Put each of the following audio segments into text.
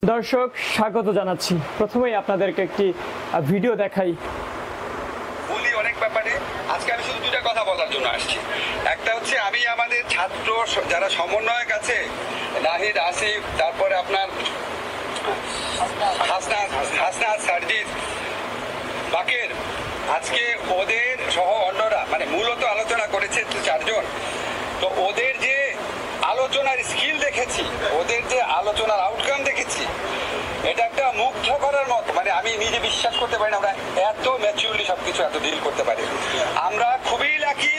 दर्शक स्वागत জানাচ্ছি। প্রথমেই আপনাদেরকে একটি ভিডিও দেখাই। বলি অনেক ব্যাপারে আজকে আমি শুধু দুটো কথা বলার জন্য আসছি। একটা হচ্ছে আমি আমাদের ছাত্র যারা সমন্বয়ক আছে, নাহিদ, আসিফ, তারপরে আপনার হাসনাত, সার্জিস, বাকের, আজকে ওদের সহ অন্যরা মানে মূলত আলোচনা করেছে চারজন। তো ওদের যে আলোচনার স্কিল দেখেছি, ওদের যে আলোচনার আউটকাম দেখেছি, এটা একটা মুগ্ধ করার মতো। মানে আমি নিজে বিশ্বাস করতে পারি না আমরা এত ম্যাচিউরলি সবকিছু এত ডিল করতে পারি। আমরা খুবই লাকি,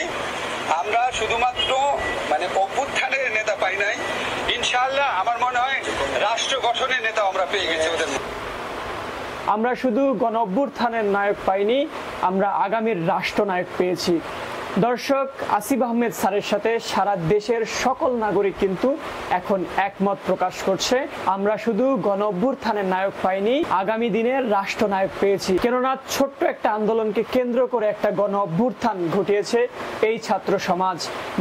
আমরা শুধুমাত্র মানে অভ্যুত্থানের নেতা পাই নাই, ইনশাআল্লাহ আমার মনে হয় রাষ্ট্র গঠনের নেতা আমরা পেয়ে গেছি ওদের। আমরা শুধু গণ অভ্যুত্থানের নায়ক পাইনি, আমরা আগামীর রাষ্ট্রনায়ক পেয়েছি। দর্শক, আসিফ আহমেদ স্যারের সাথে সারা দেশের সকল নাগরিক কিন্তু এখন একমত প্রকাশ করছে। আমরা শুধু গণ অভ্যুত্থানের নায়ক পাইনি, আগামী দিনের রাষ্ট্রনায়ক পেয়েছি। কেননা ছোট্ট একটা আন্দোলনকে কেন্দ্র করে একটা গণ অভ্যুত্থান ঘটিয়েছে এই ছাত্র সমাজ।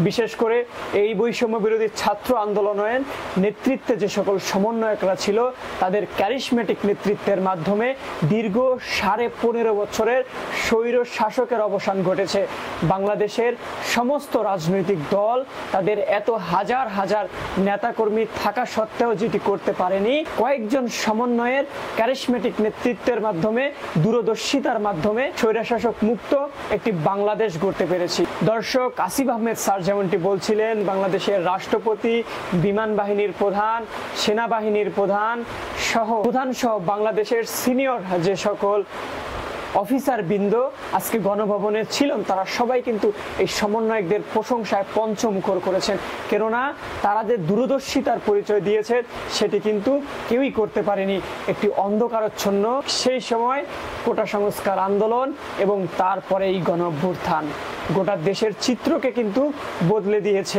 বিশেষ করে এই বৈষম্য বিরোধী ছাত্র আন্দোলনের নেতৃত্বে যে সকল সমন্বয়করা ছিল, তাদের ক্যারিসমেটিক নেতৃত্বের মাধ্যমে দীর্ঘ 15.5 বছরের স্বৈর শাসকের অবসান ঘটেছে। বাংলাদেশের সমস্ত রাজনৈতিক দল তাদের এত হাজার হাজার নেতাকর্মী থাকা সত্ত্বেও যেটি করতে পারেনি, কয়েকজন সমন্বয়ের ক্যারিসমেটিক নেতৃত্বের মাধ্যমে, দূরদর্শিতার মাধ্যমে স্বৈরশাসক মুক্ত একটি বাংলাদেশ গড়তে পেরেছি। দর্শক, আসিফ আহমেদ স্যার যেমনটি বলছিলেন, বাংলাদেশের রাষ্ট্রপতি, বিমান বাহিনীর প্রধান, সেনাবাহিনীর প্রধান সহ বাংলাদেশের সিনিয়র যে সকল অফিসার বৃন্দ আজকে গণভবনে ছিলেন, তারা সবাই কিন্তু এই সমন্বয়কদের প্রশংসায় পঞ্চমুখর করেছেন। কেননা তারা যে দূরদর্শিতার পরিচয় দিয়েছে সেটি কিন্তু কেউই করতে পারেনি। একটি অন্ধকারাচ্ছন্ন সেই সময় কোটা সংস্কার আন্দোলন এবং তারপরে এই গণ অভ্যুত্থান গোটা দেশের চিত্রকে কিন্তু বদলে দিয়েছে।